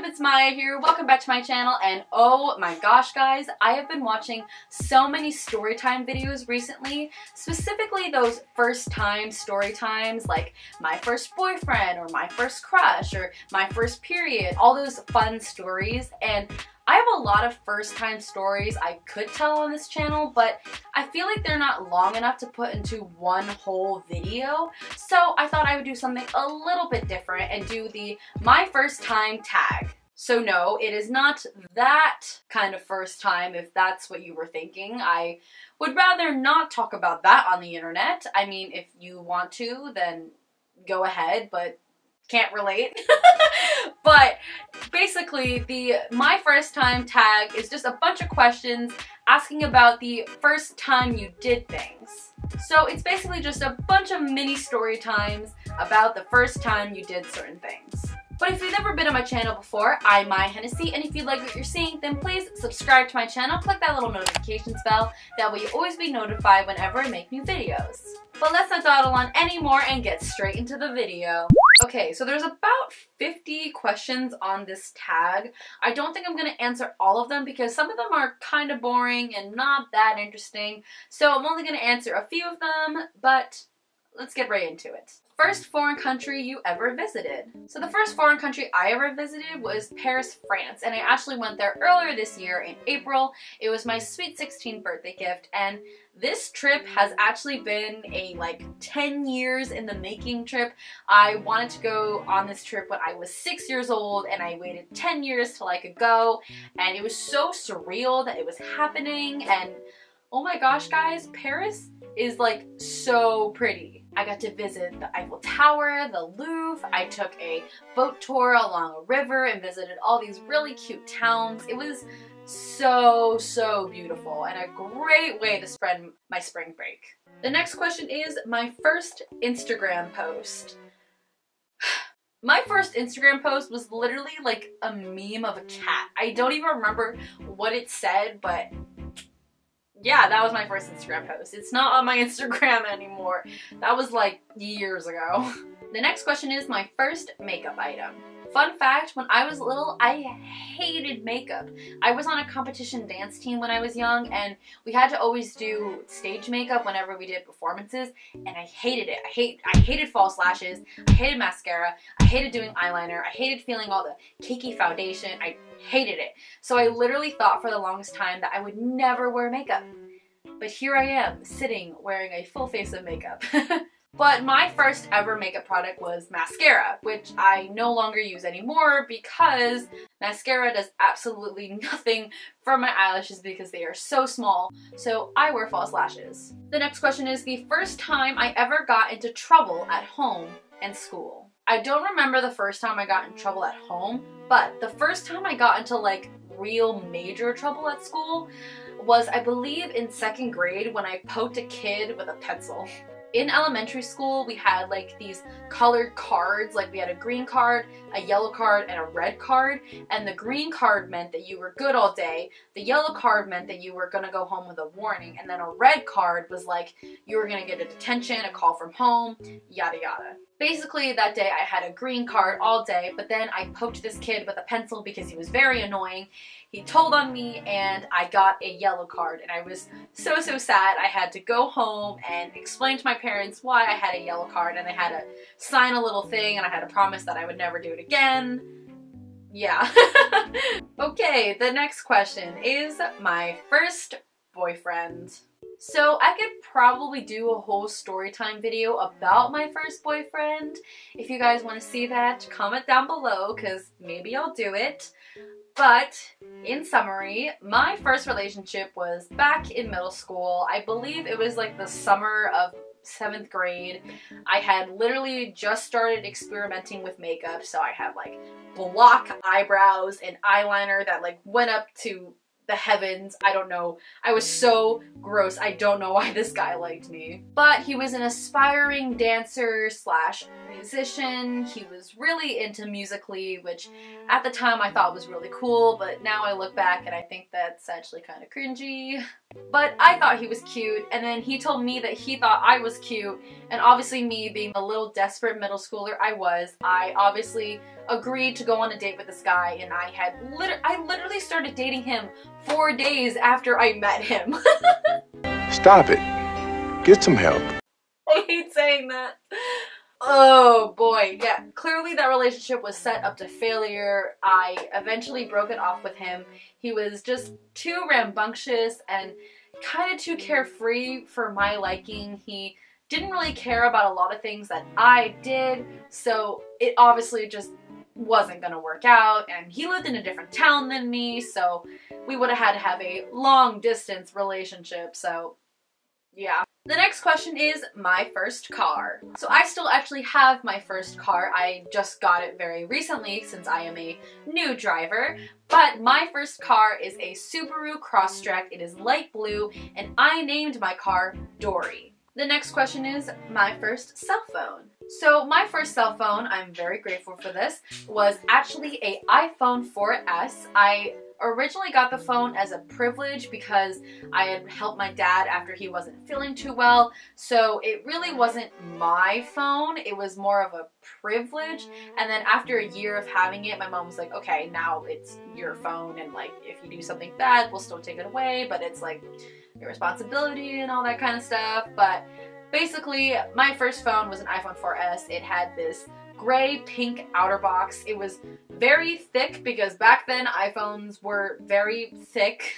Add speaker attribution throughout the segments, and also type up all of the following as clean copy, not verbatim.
Speaker 1: it's Maya here. Welcome back to my channel, and oh my gosh guys, I have been watching so many story time videos recently, specifically those first time story times like my first boyfriend or my first crush or my first period, all those fun stories. And I have a lot of first time stories I could tell on this channel, but I feel like they're not long enough to put into one whole video. So I thought I would do something a little bit different and do the my first time tag. So no, it is not that kind of first time if that's what you were thinking. I would rather not talk about that on the internet. I mean, if you want to, then go ahead, but can't relate. But basically, the my first time tag is just a bunch of questions asking about the first time you did things. So it's basically just a bunch of mini story times about the first time you did certain things. But if you've never been on my channel before, I'm MayaHennessey, and if you like what you're seeing, then please subscribe to my channel, click that little notifications bell, that way you'll always be notified whenever I make new videos. But let's not dawdle on anymore and get straight into the video. Okay, so there's about 50 questions on this tag. I don't think I'm going to answer all of them because some of them are kind of boring and not that interesting. So I'm only going to answer a few of them, but let's get right into it. First foreign country you ever visited. So the first foreign country I ever visited was Paris, France, and I actually went there earlier this year in April. It was my sweet 16th birthday gift, and this trip has actually been a like 10 years in the making trip. I wanted to go on this trip when I was 6 years old, and I waited 10 years till I could go, and it was so surreal that it was happening. And oh my gosh guys, Paris is like so pretty. I got to visit the Eiffel Tower, the Louvre. I took a boat tour along a river and visited all these really cute towns. It was so beautiful and a great way to spend my spring break. The next question is my first Instagram post. My first Instagram post was literally like a meme of a cat. I don't even remember what it said, but yeah, that was my first Instagram post. It's not on my Instagram anymore. That was like years ago. The next question is my first makeup item. Fun fact, when I was little, I hated makeup. I was on a competition dance team when I was young, and we had to always do stage makeup whenever we did performances, and I hated it. I hated false lashes, I hated mascara, I hated doing eyeliner, I hated feeling all the cakey foundation, I hated it. So I literally thought for the longest time that I would never wear makeup. But here I am, sitting, wearing a full face of makeup. But my first ever makeup product was mascara, which I no longer use anymore because mascara does absolutely nothing for my eyelashes because they are so small, so I wear false lashes. The next question is the first time I ever got into trouble at home and school. I don't remember the first time I got in trouble at home, but the first time I got into like real major trouble at school was, I believe, in 2nd grade when I poked a kid with a pencil. In elementary school, we had like these colored cards, like we had a green card, a yellow card, and a red card, and the green card meant that you were good all day, the yellow card meant that you were gonna go home with a warning, and then a red card was like you were gonna get a detention, a call from home, yada yada. Basically, that day I had a green card all day, but then I poked this kid with a pencil because he was very annoying. He told on me and I got a yellow card, and I was so sad. I had to go home and explain to my parents why I had a yellow card, and I had to sign a little thing, and I had to promise that I would never do it again. Yeah. Okay, the next question is my first boyfriend. So I could probably do a whole story time video about my first boyfriend. If you guys want to see that, comment down below because maybe I'll do it. But in summary, my first relationship was back in middle school. I believe it was like the summer of 7th grade. I had literally just started experimenting with makeup, so I had like block eyebrows and eyeliner that like went up to the heavens. I don't know. I was so gross. I don't know why this guy liked me. But he was an aspiring dancer slash musician. He was really into Musical.ly, which at the time I thought was really cool, but now I look back and I think that's actually kind of cringy. But I thought he was cute, and then he told me that he thought I was cute, and obviously me being a little desperate middle schooler I obviously agreed to go on a date with this guy, and I literally started dating him 4 days after I met him.
Speaker 2: Stop it. Get some help.
Speaker 1: I hate saying that. Oh boy, yeah, clearly that relationship was set up to failure. I eventually broke it off with him. He was just too rambunctious and kind of too carefree for my liking. He didn't really care about a lot of things that I did, so it obviously just wasn't gonna work out, and he lived in a different town than me, so we would have had to have a long distance relationship, so yeah. The next question is my first car. So I still actually have my first car. I just got it very recently since I am a new driver. But my first car is a Subaru Crosstrek. It is light blue, and I named my car Dory. The next question is my first cell phone. So my first cell phone, I'm very grateful for this, was actually a iPhone 4S. I originally got the phone as a privilege because I had helped my dad after he wasn't feeling too well, so it really wasn't my phone, it was more of a privilege. And then after a year of having it, my mom was like, okay, now it's your phone, and like if you do something bad, we'll still take it away, but it's like your responsibility and all that kind of stuff. But basically, my first phone was an iPhone 4S. It had this gray pink outer box. It was very thick because back then iPhones were very thick.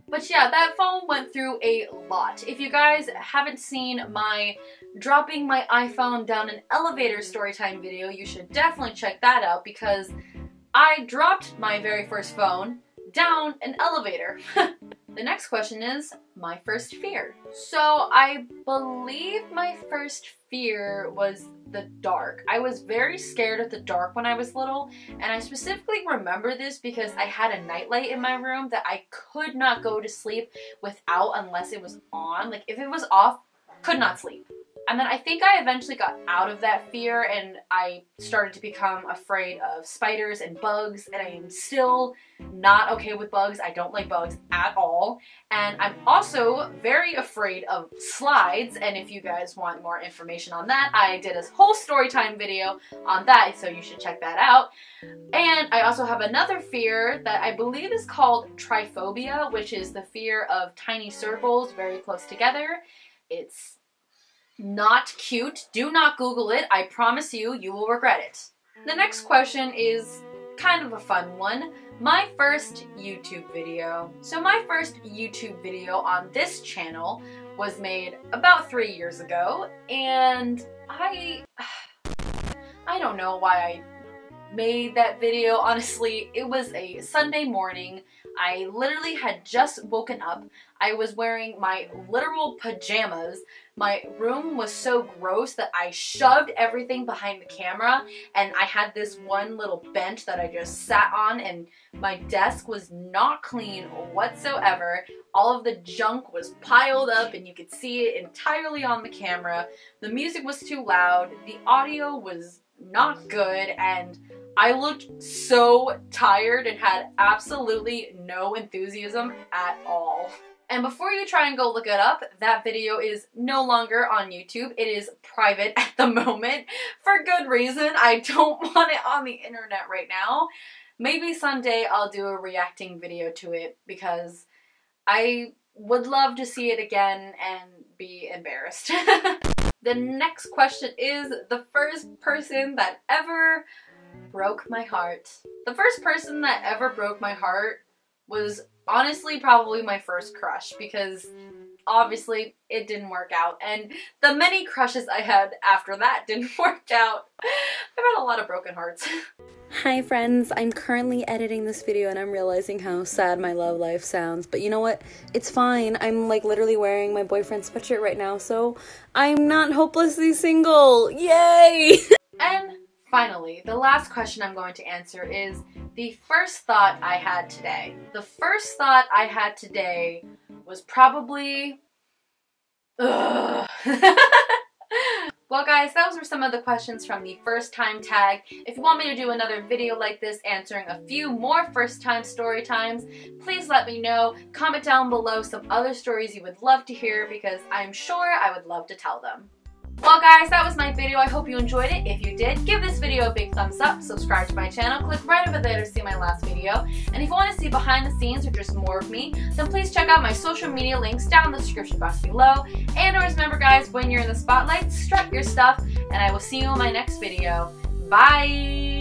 Speaker 1: But yeah, that phone went through a lot. If you guys haven't seen my dropping my iPhone down an elevator storytime video, you should definitely check that out because I dropped my very first phone down an elevator. The next question is my first fear. So I believe my first fear was the dark. I was very scared of the dark when I was little, and I specifically remember this because I had a nightlight in my room that I could not go to sleep without unless it was on. Like if it was off, could not sleep. And then I think I eventually got out of that fear and I started to become afraid of spiders and bugs, and I am still not okay with bugs. I don't like bugs at all. And I'm also very afraid of slides, and if you guys want more information on that, I did a whole story time video on that, so you should check that out. And I also have another fear that I believe is called tryphobia, which is the fear of tiny circles very close together. It's not cute. Do not Google it. I promise you, you will regret it. The next question is kind of a fun one. My first YouTube video. So my first YouTube video on this channel was made about 3 years ago, and I don't know why I made that video, honestly. It was a Sunday morning. I literally had just woken up. I was wearing my literal pajamas. My room was so gross that I shoved everything behind the camera, and I had this one little bench that I just sat on, and my desk was not clean whatsoever. All of the junk was piled up and you could see it entirely on the camera. The music was too loud, the audio was not good, and I looked so tired and had absolutely no enthusiasm at all. And before you try and go look it up, that video is no longer on YouTube. It is private at the moment for good reason. I don't want it on the internet right now. Maybe someday I'll do a reacting video to it because I would love to see it again and be embarrassed. The next question is the first person that ever broke my heart. The first person that ever broke my heart was honestly probably my first crush, because obviously it didn't work out, and the many crushes I had after that didn't work out. I've had a lot of broken hearts.
Speaker 3: Hi friends, I'm currently editing this video and I'm realizing how sad my love life sounds, but you know what? It's fine. I'm like literally wearing my boyfriend's sweatshirt right now, so I'm not hopelessly single. Yay!
Speaker 1: And Finally, the last question I'm going to answer is the first thought I had today. The first thought I had today was probably, ugh. Well guys, those were some of the questions from the first time tag. If you want me to do another video like this answering a few more first time story times, please let me know. Comment down below some other stories you would love to hear because I'm sure I would love to tell them. Well guys, that was my video. I hope you enjoyed it. If you did, give this video a big thumbs up, subscribe to my channel, click right over there to see my last video. And if you want to see behind the scenes or just more of me, then please check out my social media links down in the description box below. And always remember guys, when you're in the spotlight, strut your stuff, and I will see you in my next video. Bye!